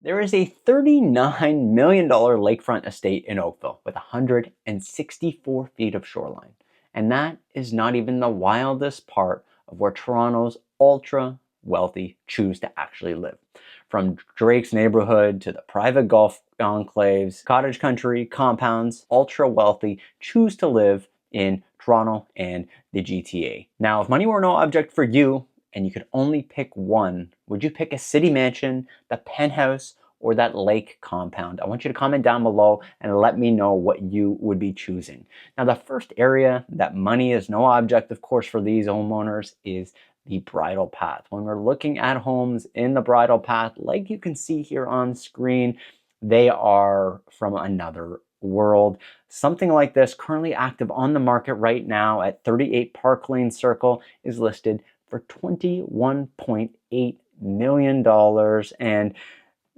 There is a $39 million lakefront estate in Oakville with 164 feet of shoreline. And that is not even the wildest part of where Toronto's ultra wealthy choose to actually live. From Drake's neighborhood to the private golf enclaves, cottage country, compounds, ultra wealthy choose to live in Toronto and the GTA. Now, if money were no object for you, and you could only pick one, would you pick a city mansion, the penthouse, or that lake compound? I want you to comment down below and let me know what you would be choosing. Now, the first area that money is no object, of course, for these homeowners is the bridal path. When we're looking at homes in the bridal path, like you can see here on screen, they are from another world. Something like this, currently active on the market right now at 38 Park Lane Circle, is listed for $21.8 million. And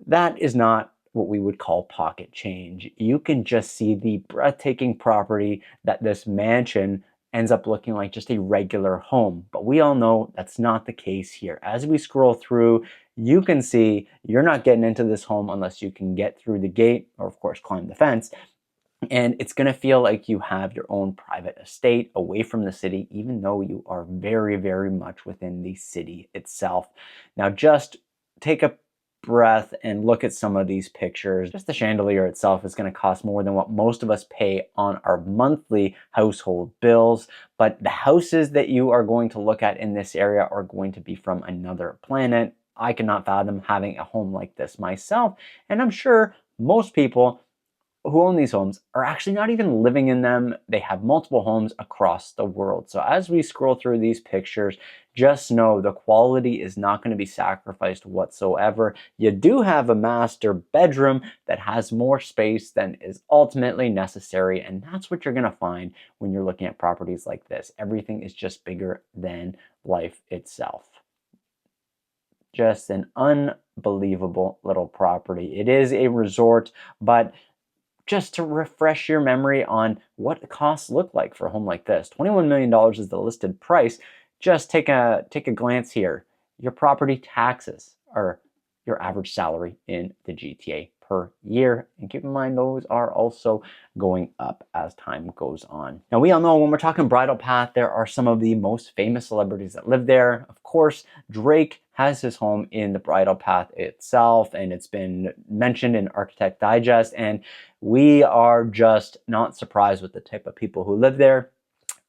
that is not what we would call pocket change. You can just see the breathtaking property that this mansion ends up looking like just a regular home. But we all know that's not the case here. As we scroll through, you can see you're not getting into this home unless you can get through the gate or, of course, climb the fence. And it's going to feel like you have your own private estate away from the city, even though you are very, very much within the city itself. Now, just take a breath and look at some of these pictures. Just the chandelier itself is going to cost more than what most of us pay on our monthly household bills. But the houses that you are going to look at in this area are going to be from another planet. I cannot fathom having a home like this myself. And I'm sure most people who own these homes are actually not even living in them. They have multiple homes across the world. So as we scroll through these pictures, just know the quality is not going to be sacrificed whatsoever. You do have a master bedroom that has more space than is ultimately necessary, and that's what you're going to find when you're looking at properties like this. Everything is just bigger than life itself. Just an unbelievable little property. It is a resort, but just to refresh your memory on what the costs look like for a home like this. $21 million is the listed price. Just take a glance here. Your property taxes are your average salary in the GTA per year. And keep in mind, those are also going up as time goes on. Now, we all know when we're talking bridal path, there are some of the most famous celebrities that live there. Of course, Drake has his home in the bridal path itself, and it's been mentioned in Architect Digest, and we are just not surprised with the type of people who live there.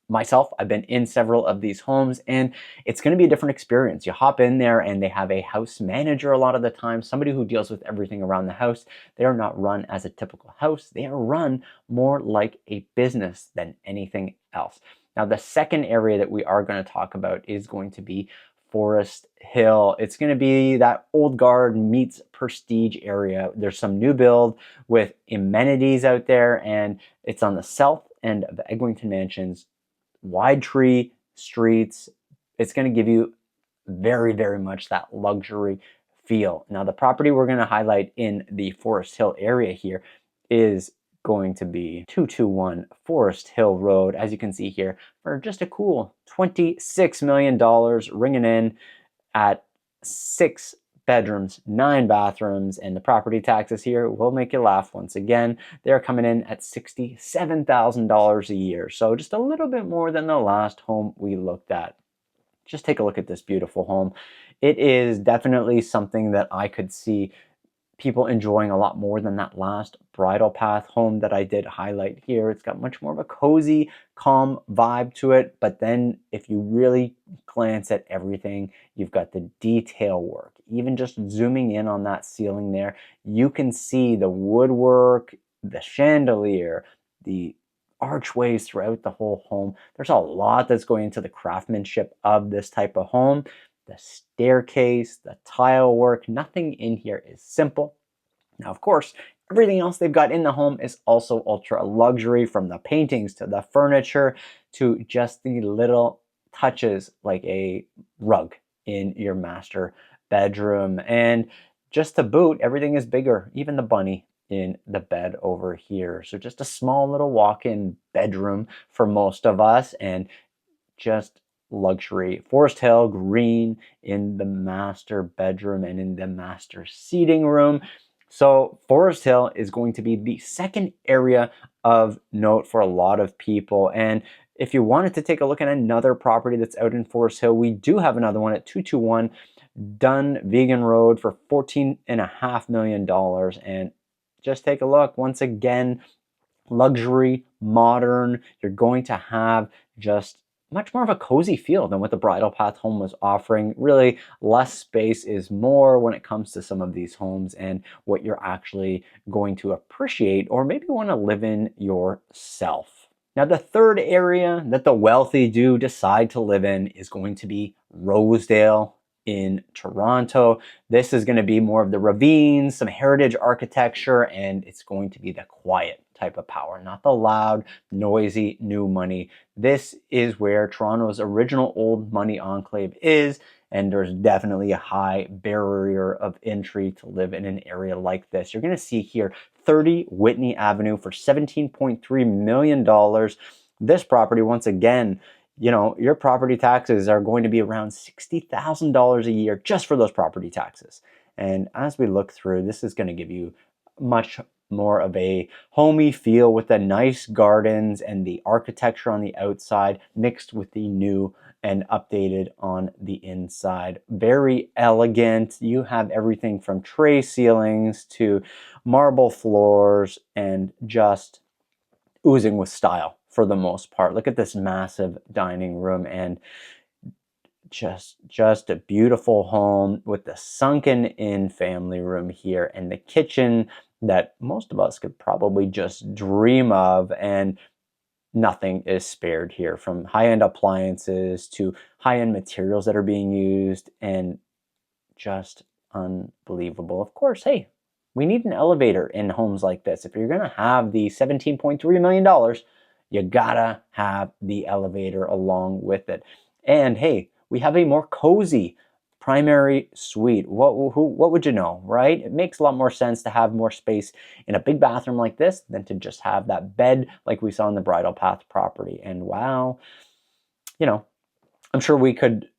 Myself, I've been in several of these homes, and it's going to be a different experience. You hop in there and they have a house manager a lot of the time, somebody who deals with everything around the house. They are not run as a typical house. They are run more like a business than anything else. Now, the second area that we are going to talk about is going to be Forest Hill. It's going to be that old guard meets prestige area. There's some new build with amenities out there, and it's on the south end of the Eglinton Mansions. Wide tree streets. It's going to give you very, very much that luxury feel. Now, the property we're going to highlight in the Forest Hill area here is going to be 221 Forest Hill Road, as you can see here, for just a cool $26 million, ringing in at 6 bedrooms, 9 bathrooms, and the property taxes here will make you laugh once again. They're coming in at $67,000 a year, so just a little bit more than the last home we looked at. Just take a look at this beautiful home. It is definitely something that I could see people enjoying a lot more than that last bridal path home that I did highlight here. It's got much more of a cozy, calm vibe to it. But then if you really glance at everything, you've got the detail work. Even just zooming in on that ceiling there, you can see the woodwork, the chandelier, the archways throughout the whole home. There's a lot that's going into the craftsmanship of this type of home. The staircase, the tile work, nothing in here is simple. Now, of course, everything else they've got in the home is also ultra luxury, from the paintings to the furniture to just the little touches like a rug in your master bedroom. And just to boot, everything is bigger, even the bunny in the bed over here. So just a small little walk-in bedroom for most of us, and just luxury. Forest Hill green in the master bedroom and in the master seating room. So Forest Hill is going to be the second area of note for a lot of people. And if you wanted to take a look at another property that's out in Forest Hill, we do have another one at 221 Dunn Vegan Road for $14.5 million. And just take a look. Once again, luxury, modern. You're going to have just much more of a cozy feel than what the Bridal Path home was offering. Really, less space is more when it comes to some of these homes and what you're actually going to appreciate or maybe want to live in yourself. Now, the third area that the wealthy do decide to live in is going to be Rosedale in Toronto. This is going to be more of the ravines, some heritage architecture, and it's going to be the quiet type of power, not the loud, noisy, new money. This is where Toronto's original old money enclave is, and there's definitely a high barrier of entry to live in an area like this. You're going to see here 30 Whitney Avenue for $17.3 million. This property, once again, you know, your property taxes are going to be around $60,000 a year just for those property taxes. And as we look through, this is going to give you much more of a homey feel with the nice gardens and the architecture on the outside mixed with the new and updated on the inside. Very elegant. You have everything from tray ceilings to marble floors and just oozing with style for the most part. Look at this massive dining room and just a beautiful home with the sunken in family room here and the kitchen that most of us could probably just dream of, and nothing is spared here, from high-end appliances to high-end materials that are being used, and just unbelievable. Of course, hey, we need an elevator in homes like this. If you're going to have the $17.3 million, you gotta have the elevator along with it. And hey, we have a more cozy primary suite. What would you know, right? It makes a lot more sense to have more space in a big bathroom like this than to just have that bed like we saw in the Bridal Path property. And wow, you know, I'm sure we could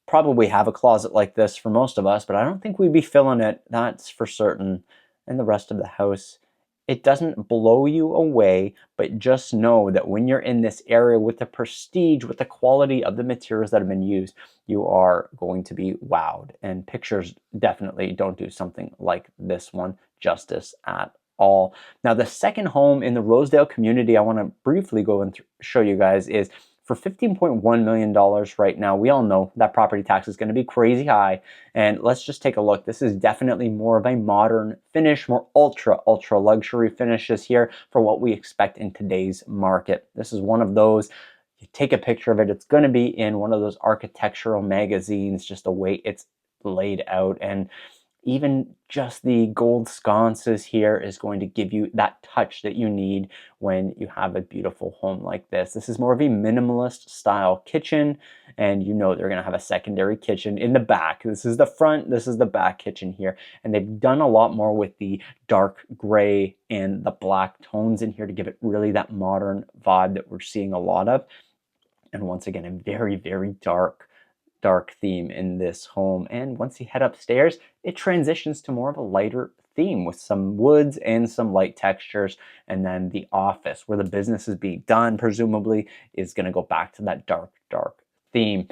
probably have a closet like this for most of us, but I don't think we'd be filling it, that's for certain. And the rest of the house, it doesn't blow you away, but just know that when you're in this area with the prestige, with the quality of the materials that have been used, you are going to be wowed. And pictures definitely don't do something like this one justice at all. Now, the second home in the Rosedale community I want to briefly go and show you guys is for $15.1 million right now. We all know that property tax is going to be crazy high. And let's just take a look. This is definitely more of a modern finish, more ultra luxury finishes here for what we expect in today's market. This is one of those, you take a picture of it, it's going to be in one of those architectural magazines, just the way it's laid out. And even just the gold sconces here is going to give you that touch that you need when you have a beautiful home like this. This is more of a minimalist style kitchen, and you know they're going to have a secondary kitchen in the back. This is the front, this is the back kitchen here, and they've done a lot more with the dark gray and the black tones in here to give it really that modern vibe that we're seeing a lot of. And once again, a very, very dark theme in this home. And once you head upstairs, it transitions to more of a lighter theme with some woods and some light textures. And then the office where the business is being done, presumably, is going to go back to that dark theme.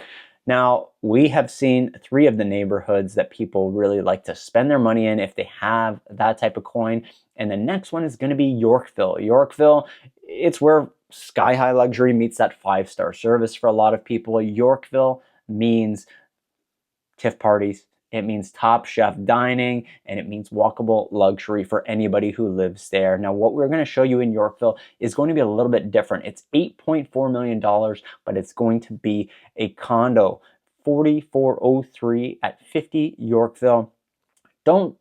Now, we have seen 3 of the neighborhoods that people really like to spend their money in if they have that type of coin. And the next one is going to be Yorkville. Yorkville, it's where sky-high luxury meets that 5-star service for a lot of people. Yorkville means TIFF parties, it means top chef dining, and it means walkable luxury for anybody who lives there. Now, what we're going to show you in Yorkville is going to be a little bit different. It's $8.4 million, but it's going to be a condo, 4403 at 50 Yorkville. Don't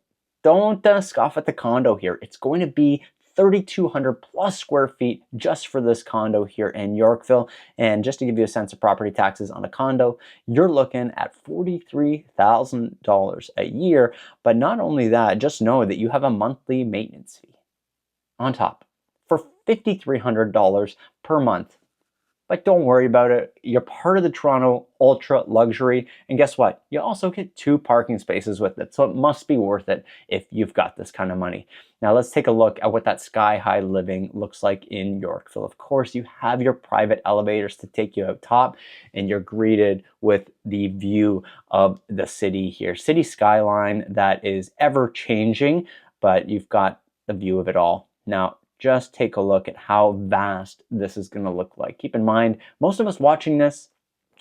scoff at the condo here. It's going to be 3,200 plus square feet just for this condo here in Yorkville. And just to give you a sense of property taxes on a condo, you're looking at $43,000 a year. But not only that, just know that you have a monthly maintenance fee on top for $5,300 per month. but don't worry about it. You're part of the Toronto ultra luxury, and guess what? You also get 2 parking spaces with it, so it must be worth it if you've got this kind of money. Now let's take a look at what that sky-high living looks like in Yorkville. Of course, you have your private elevators to take you out top, and you're greeted with the view of the city here. City skyline that is ever changing, but you've got the view of it all. Now, just take a look at how vast this is going to look like. Keep in mind, most of us watching this,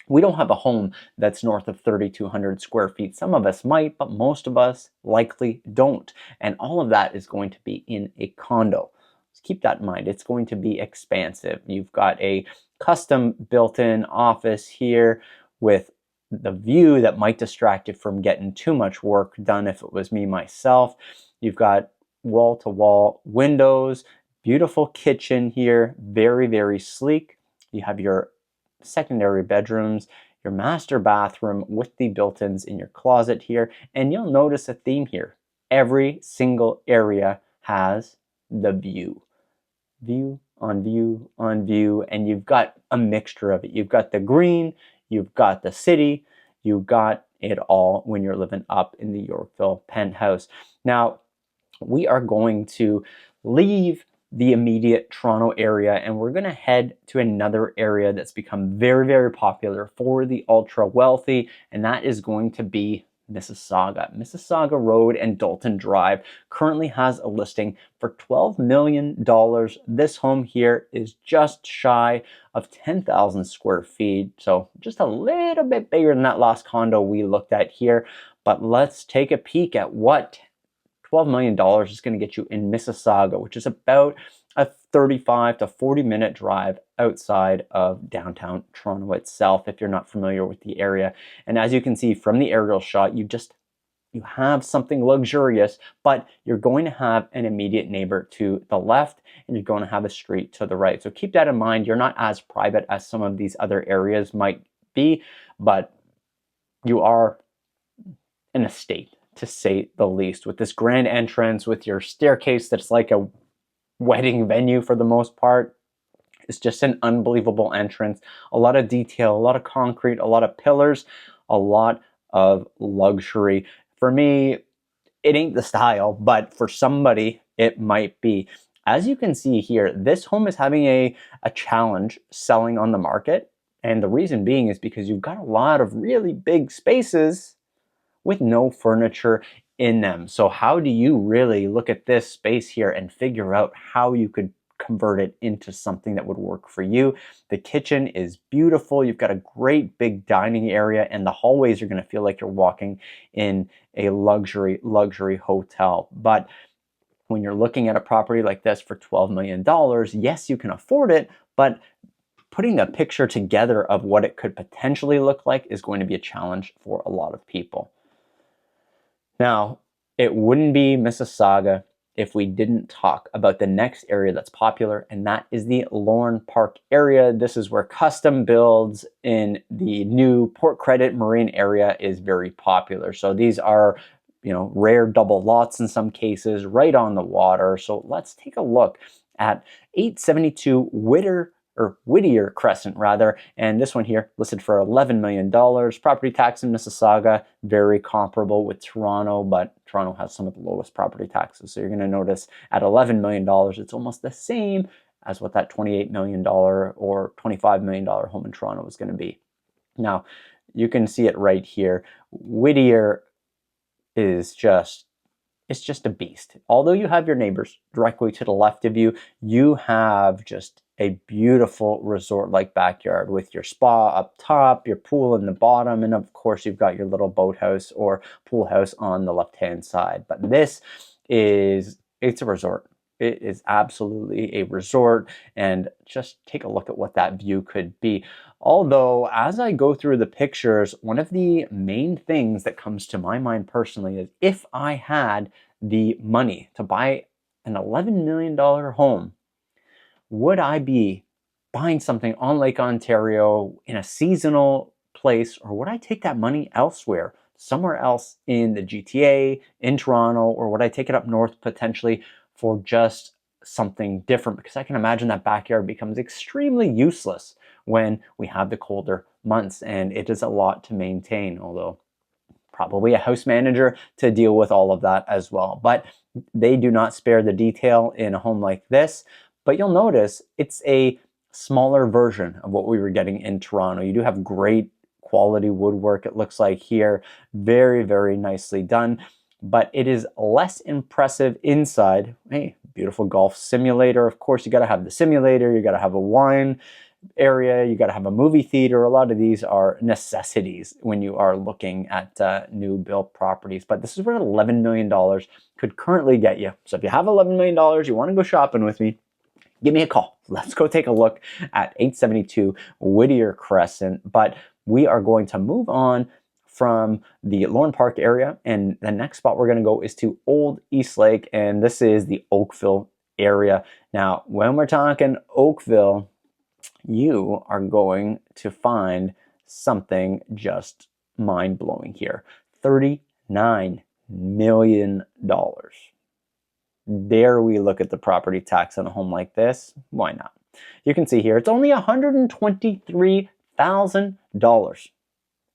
we don't have a home that's north of 3,200 square feet. Some of us might, but most of us likely don't. And all of that is going to be in a condo. So keep that in mind. It's going to be expansive. You've got a custom built-in office here with the view that might distract you from getting too much work done if it was me myself. You've got wall-to-wall windows, beautiful kitchen here, very, very sleek. You have your secondary bedrooms, your master bathroom with the built-ins in your closet here, and you'll notice a theme here. Every single area has the view. View on view on view, and you've got a mixture of it. You've got the green, you've got the city, you've got it all when you're living up in the Yorkville penthouse. Now, we are going to leave the immediate Toronto area, and we're going to head to another area that's become very, very popular for the ultra wealthy, and that is going to be Mississauga. Mississauga Road and Dalton Drive currently has a listing for $12 million. This home here is just shy of 10,000 square feet, so just a little bit bigger than that last condo we looked at here. But let's take a peek at what $12 million is going to get you in Mississauga, which is about a 35 to 40 minute drive outside of downtown Toronto itself, if you're not familiar with the area. And as you can see from the aerial shot, you have something luxurious, but you're going to have an immediate neighbor to the left, and you're going to have a street to the right. So keep that in mind. You're not as private as some of these other areas might be, but you are an estate, to say the least, with this grand entrance, with your staircase that's like a wedding venue for the most part. It's just an unbelievable entrance. A lot of detail, a lot of concrete, a lot of pillars, a lot of luxury. For me, it ain't the style, but for somebody, it might be. As you can see here, this home is having a challenge selling on the market. And the reason being is because you've got a lot of really big spaces with no furniture in them. So how do you really look at this space here and figure out how you could convert it into something that would work for you? The kitchen is beautiful. You've got a great big dining area, and the hallways are going to feel like you're walking in a luxury hotel. But when you're looking at a property like this for $12 million, yes, you can afford it, but putting a picture together of what it could potentially look like is going to be a challenge for a lot of people. Now, it wouldn't be Mississauga if we didn't talk about the next area that's popular, and that is the Lorne Park area. This is where custom builds in the new Port Credit Marine area is very popular. So these are, rare double lots in some cases, right on the water. So let's take a look at 872 Whittier Crescent rather, and this one here listed for $11 million. Property tax in Mississauga, very comparable with Toronto, but Toronto has some of the lowest property taxes. So you're going to notice at $11 million, it's almost the same as what that $28 million or $25 million home in Toronto is going to be. Now, you can see it right here. Whittier is it's just a beast. Although you have your neighbors directly to the left of you, you have just a beautiful resort-like backyard with your spa up top, your pool in the bottom, and of course you've got your little boathouse or pool house on the left-hand side. But it's a resort. It is absolutely a resort, and just take a look at what that view could be. Although, as I go through the pictures, one of the main things that comes to my mind personally is if I had the money to buy an $11 million home, would I be buying something on Lake Ontario in a seasonal place, or would I take that money elsewhere, somewhere else in the GTA, in Toronto, or would I take it up north potentially for just something different? Because I can imagine that backyard becomes extremely useless when we have the colder months, and it is a lot to maintain, although probably a house manager to deal with all of that as well. But they do not spare the detail in a home like this. But you'll notice it's a smaller version of what we were getting in Toronto. You do have great quality woodwork, it looks like here. Very, very nicely done. But it is less impressive inside. Hey, beautiful golf simulator. Of course, you got to have the simulator. You got to have a wine area. You got to have a movie theater. A lot of these are necessities when you are looking at new built properties. But this is where $11 million could currently get you. So if you have $11 million, you want to go shopping with me, give me a call. Let's go take a look at 872 Whittier Crescent. But we are going to move on from the Lorne Park area, and the next spot we're going to go is to Old Eastlake, and this is the Oakville area. Now, when we're talking Oakville, you are going to find something just mind-blowing here. $39 million. Dare we look at the property tax on a home like this? Why not? You can see here, it's only $123,000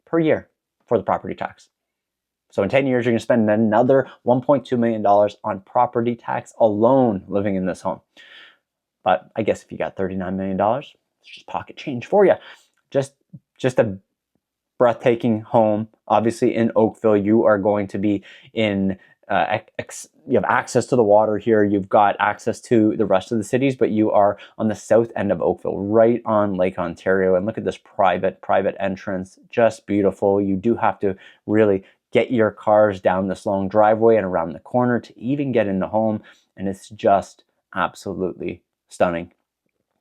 per year for the property tax. So in 10 years, you're going to spend another $1.2 million on property tax alone living in this home. But I guess if you got $39 million, it's just pocket change for you. Just a breathtaking home. Obviously in Oakville, you are going to be in you have access to the water here. You've got access to the rest of the cities, but you are on the south end of Oakville, right on Lake Ontario. And look at this private entrance, just beautiful. You do have to really get your cars down this long driveway and around the corner to even get in the home. And it's just absolutely stunning.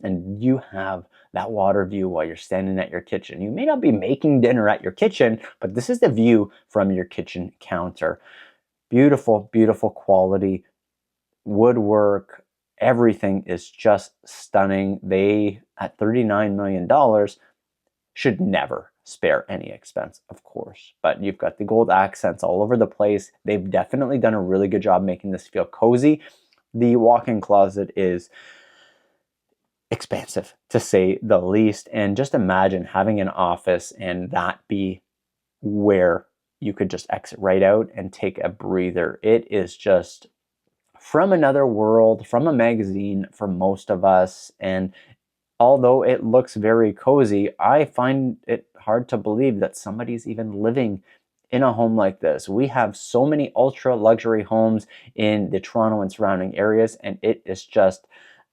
And you have that water view while you're standing at your kitchen. You may not be making dinner at your kitchen, but this is the view from your kitchen counter. Beautiful, beautiful quality woodwork. Everything is just stunning. They, at $39 million, should never spare any expense, of course. But you've got the gold accents all over the place. They've definitely done a really good job making this feel cozy. The walk-in closet is expansive, to say the least. And just imagine having an office and that be where you could just exit right out and take a breather. It is just from another world, from a magazine for most of us. And although it looks very cozy, I find it hard to believe that somebody's even living in a home like this. We have so many ultra luxury homes in the Toronto and surrounding areas, and it is just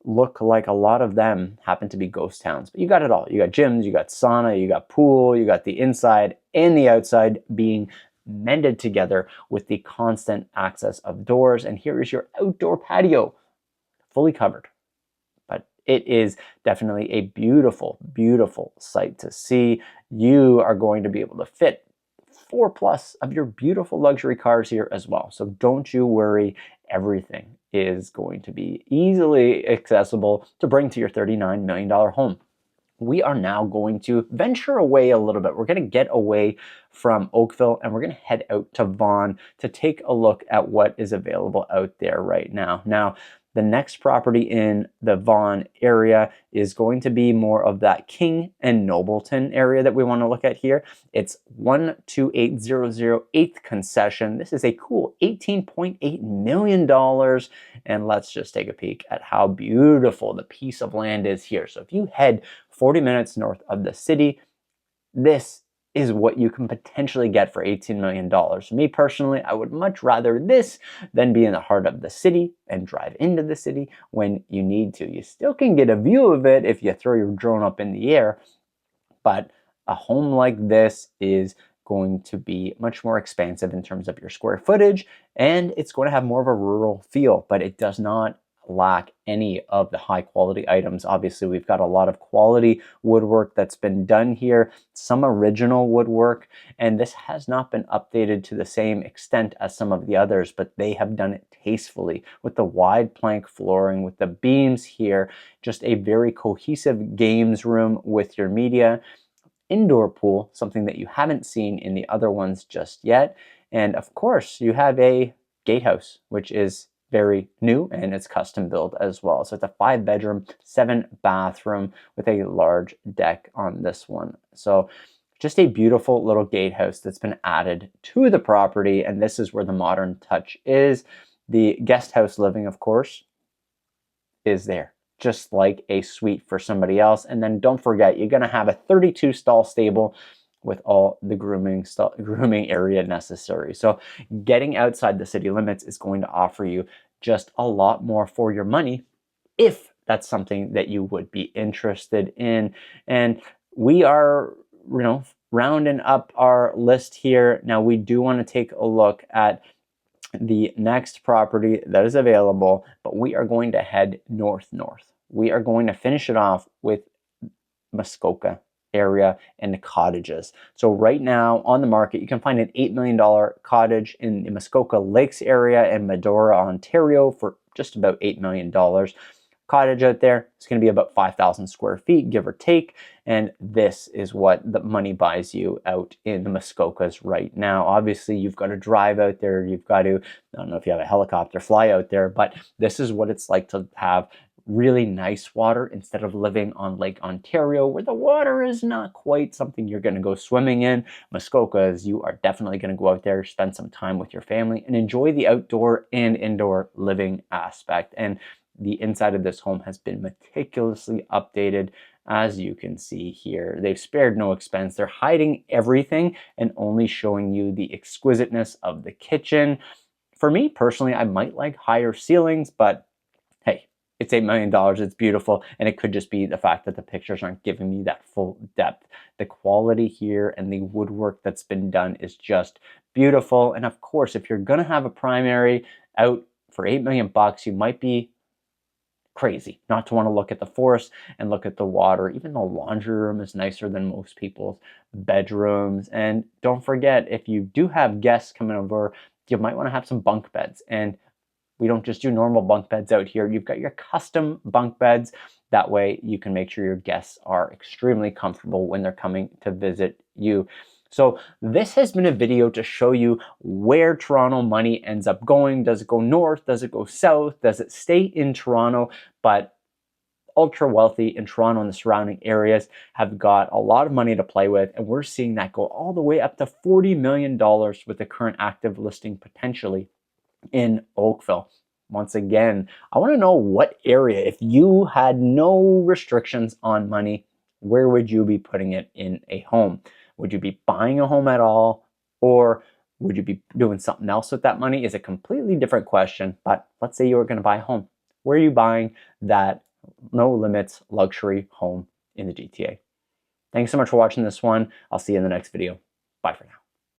look like a lot of them happen to be ghost towns. But you got it all. You got gyms, you got sauna, you got pool, you got the inside and the outside being mended together with the constant access of doors. And here is your outdoor patio, fully covered. But it is definitely a beautiful, beautiful sight to see. You are going to be able to fit 4+ of your beautiful luxury cars here as well. So don't you worry, everything is going to be easily accessible to bring to your $39 million home. We are now going to venture away a little bit. We're going to get away from Oakville and we're going to head out to Vaughn to take a look at what is available out there right now. Now, the next property in the Vaughn area is going to be more of that King and Nobleton area that we want to look at here. It's 12800 8th concession. This is a cool $18.8 million. And let's just take a peek at how beautiful the piece of land is here. So if you head 40 minutes north of the city, this is what you can potentially get for $18 million. Me personally, I would much rather this than be in the heart of the city and drive into the city when you need to. You still can get a view of it if you throw your drone up in the air, but a home like this is going to be much more expansive in terms of your square footage, and it's going to have more of a rural feel, but it does not lack any of the high quality items. Obviously, we've got a lot of quality woodwork that's been done here, some original woodwork, and this has not been updated to the same extent as some of the others, but they have done it tastefully with the wide plank flooring, with the beams here, just a very cohesive games room with your media, indoor pool, something that you haven't seen in the other ones just yet, and of course, you have a gatehouse, which is very new and it's custom built as well. So it's a 5-bedroom, 7-bathroom with a large deck on this one. So just a beautiful little gatehouse that's been added to the property, and this is where the modern touch is. The guest house living, of course, is there, just like a suite for somebody else. And then don't forget, you're going to have a 32 stall stable with all the grooming area necessary. So getting outside the city limits is going to offer you just a lot more for your money if that's something that you would be interested in. And we are, rounding up our list here. Now we do want to take a look at the next property that is available, but we are going to head north. We are going to finish it off with Muskoka area and the cottages. So right now on the market, you can find an $8 million cottage in the Muskoka Lakes area in Medora, Ontario for just about $8 million. Cottage out there, it's going to be about 5,000 square feet, give or take. And this is what the money buys you out in the Muskokas right now. Obviously, you've got to drive out there. You've got to, I don't know if you have a helicopter, fly out there, but this is what it's like to have really nice water instead of living on Lake Ontario, where the water is not quite something you're going to go swimming in. Muskokas, you are definitely going to go out there, spend some time with your family, and enjoy the outdoor and indoor living aspect. And the inside of this home has been meticulously updated, as you can see here. They've spared no expense. They're hiding everything and only showing you the exquisiteness of the kitchen. For me personally, I might like higher ceilings, but hey, it's $8 million, it's beautiful, and it could just be the fact that the pictures aren't giving me that full depth. The quality here and the woodwork that's been done is just beautiful. And of course, if you're gonna have a primary out for $8 million, you might be crazy not to want to look at the forest and look at the water. Even the laundry room is nicer than most people's bedrooms. And don't forget, if you do have guests coming over, you might want to have some bunk beds. And we don't just do normal bunk beds out here. You've got your custom bunk beds. That way you can make sure your guests are extremely comfortable when they're coming to visit you. So this has been a video to show you where Toronto money ends up going. Does it go north? Does it go south? Does it stay in Toronto? But ultra wealthy in Toronto and the surrounding areas have got a lot of money to play with. And we're seeing that go all the way up to $40 million with the current active listing potentially in Oakville. Once again, I want to know what area, if you had no restrictions on money, where would you be putting it in a home? Would you be buying a home at all? Or would you be doing something else with that money? Is a completely different question. But let's say you were going to buy a home. Where are you buying that no limits luxury home in the GTA? Thanks so much for watching this one. I'll see you in the next video. Bye for now.